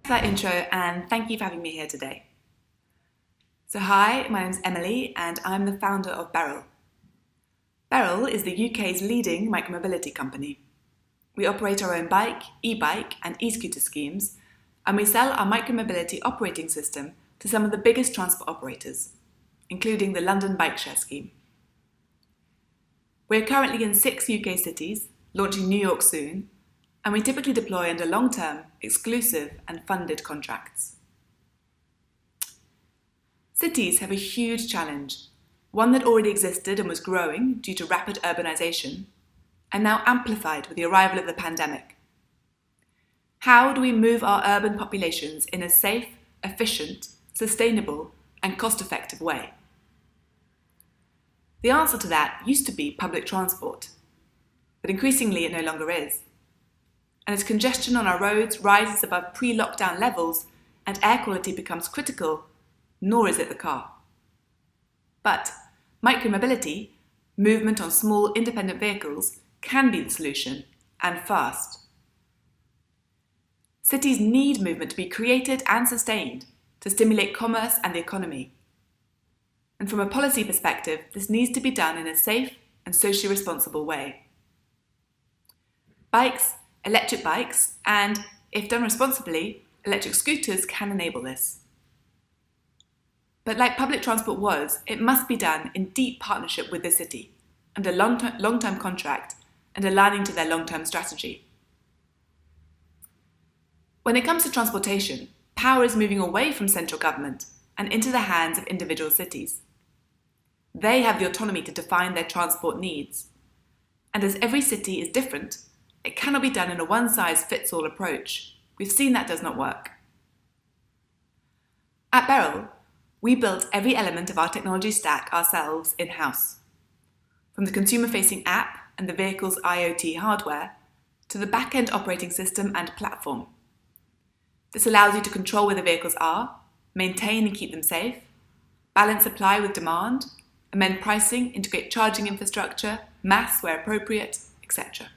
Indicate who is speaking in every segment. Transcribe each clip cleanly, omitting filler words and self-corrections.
Speaker 1: For that intro, and thank you for having me here today. So hi, my name's Emily and I'm the founder of Beryl. Beryl is the UK's leading micromobility company. We operate our own bike, e-bike and e-scooter schemes, and we sell our micromobility operating system to some of the biggest transport operators, including the London Bike Share scheme. We're currently in 6 UK cities, launching New York soon, and we typically deploy under long-term, exclusive and funded contracts. Cities have a huge challenge, one that already existed and was growing due to rapid urbanisation, and now amplified with the arrival of the pandemic. How do we move our urban populations in a safe, efficient, sustainable and cost-effective way? The answer to that used to be public transport, but increasingly it no longer is. And as congestion on our roads rises above pre-lockdown levels and air quality becomes critical, nor is it the car. But micromobility, movement on small independent vehicles, can be the solution, and fast. Cities need movement to be created and sustained to stimulate commerce and the economy. And from a policy perspective, this needs to be done in a safe and socially responsible way. Bikes, electric bikes, and, if done responsibly, electric scooters can enable this. But like public transport was, it must be done in deep partnership with the city, under long-term contract and aligning to their long-term strategy. When it comes to transportation, power is moving away from central government and into the hands of individual cities. They have the autonomy to define their transport needs. And as every city is different, it cannot be done in a one-size-fits-all approach. We've seen that does not work. At Beryl, we built every element of our technology stack ourselves in-house. From the consumer-facing app and the vehicle's IoT hardware, to the back-end operating system and platform. This allows you to control where the vehicles are, maintain and keep them safe, balance supply with demand, amend pricing, integrate charging infrastructure, mass where appropriate, etc.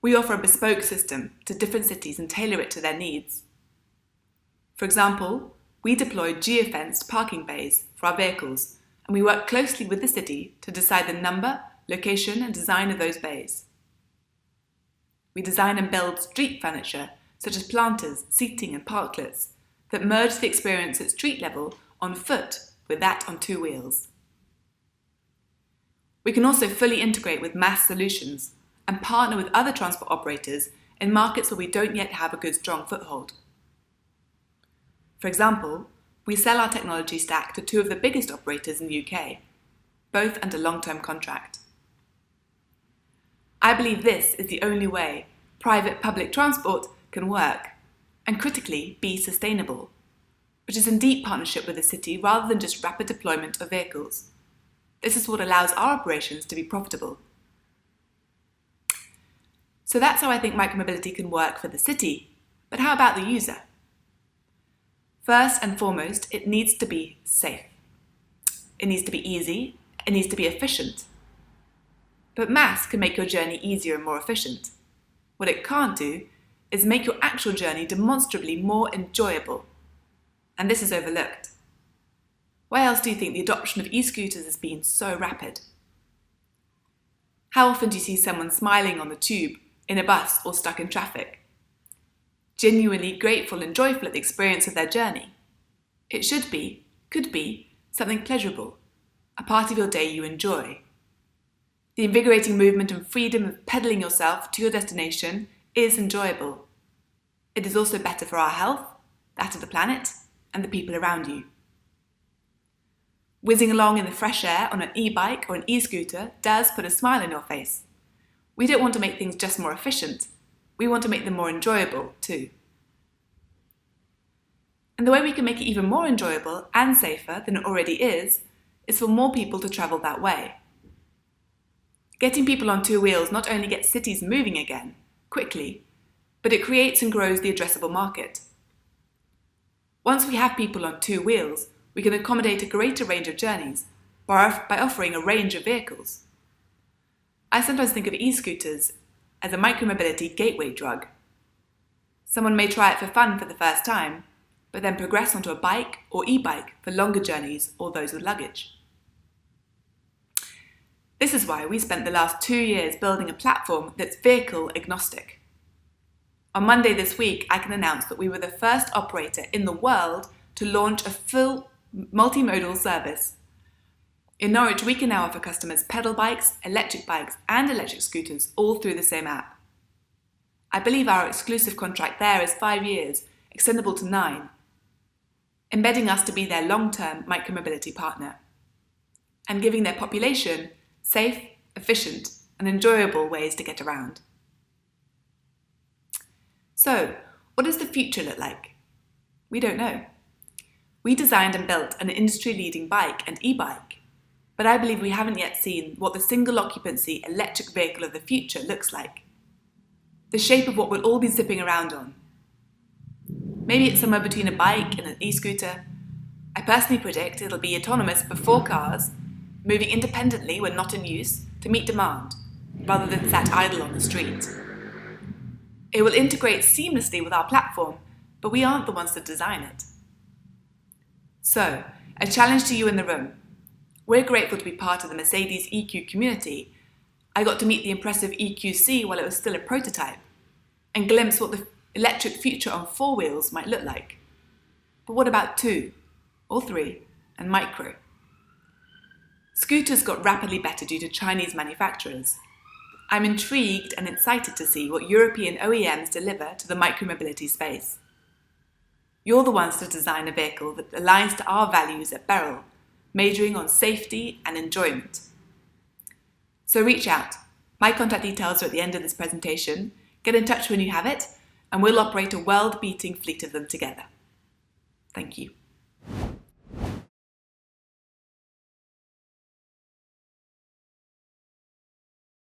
Speaker 1: We offer a bespoke system to different cities and tailor it to their needs. For example, we deploy geofenced parking bays for our vehicles, and we work closely with the city to decide the number, location and design of those bays. We design and build street furniture, such as planters, seating and parklets, that merge the experience at street level on foot with that on 2 wheels. We can also fully integrate with mass solutions and partner with other transport operators in markets where we don't yet have a good strong foothold. For example, we sell our technology stack to 2 of the biggest operators in the UK, both under long-term contract. I believe this is the only way private public transport can work and critically be sustainable, which is in deep partnership with the city rather than just rapid deployment of vehicles. This is what allows our operations to be profitable. So that's how I think micromobility can work for the city, but how about the user? First and foremost, it needs to be safe. It needs to be easy, it needs to be efficient. But mass can make your journey easier and more efficient. What it can't do is make your actual journey demonstrably more enjoyable. And this is overlooked. Why else do you think the adoption of e-scooters has been so rapid? How often do you see someone smiling on the tube, in a bus or stuck in traffic? Genuinely grateful and joyful at the experience of their journey. It should be, could be, something pleasurable, a part of your day you enjoy. The invigorating movement and freedom of pedalling yourself to your destination is enjoyable. It is also better for our health, that of the planet, and the people around you. Whizzing along in the fresh air on an e-bike or an e-scooter does put a smile on your face. We don't want to make things just more efficient. We want to make them more enjoyable too. And the way we can make it even more enjoyable and safer than it already is for more people to travel that way. Getting people on 2 wheels not only gets cities moving again, quickly, but it creates and grows the addressable market. Once we have people on 2 wheels, we can accommodate a greater range of journeys by offering a range of vehicles. I sometimes think of e-scooters as a micromobility gateway drug. Someone may try it for fun for the first time, but then progress onto a bike or e-bike for longer journeys or those with luggage. This is why we spent the last 2 years building a platform that's vehicle agnostic. On Monday this week, I can announce that we were the first operator in the world to launch a full multimodal service. In Norwich, we can now offer customers pedal bikes, and electric scooters all through the same app. I believe our exclusive contract there is 5 years, extendable to 9, embedding us to be their long-term micromobility partner, and giving their population safe, efficient, and enjoyable ways to get around. So, what does the future look like? We don't know. We designed and built an industry-leading bike and e-bike, but I believe we haven't yet seen what the single-occupancy electric vehicle of the future looks like. The shape of what we'll all be zipping around on. Maybe it's somewhere between a bike and an e-scooter. I personally predict it'll be autonomous before cars, moving independently when not in use to meet demand, rather than sat idle on the street. It will integrate seamlessly with our platform, but we aren't the ones to design it. So, a challenge to you in the room. We're grateful to be part of the Mercedes EQ community. I got to meet the impressive EQC while it was still a prototype, and glimpse what the electric future on 4 wheels might look like. But what about 2, or 3, and micro? Scooters got rapidly better due to Chinese manufacturers. I'm intrigued and excited to see what European OEMs deliver to the micromobility space. You're the ones to design a vehicle that aligns to our values at Beryl, majoring on safety and enjoyment. So reach out. My contact details are at the end of this presentation. Get in touch when you have it, and we'll operate a world-beating fleet of them together. Thank you.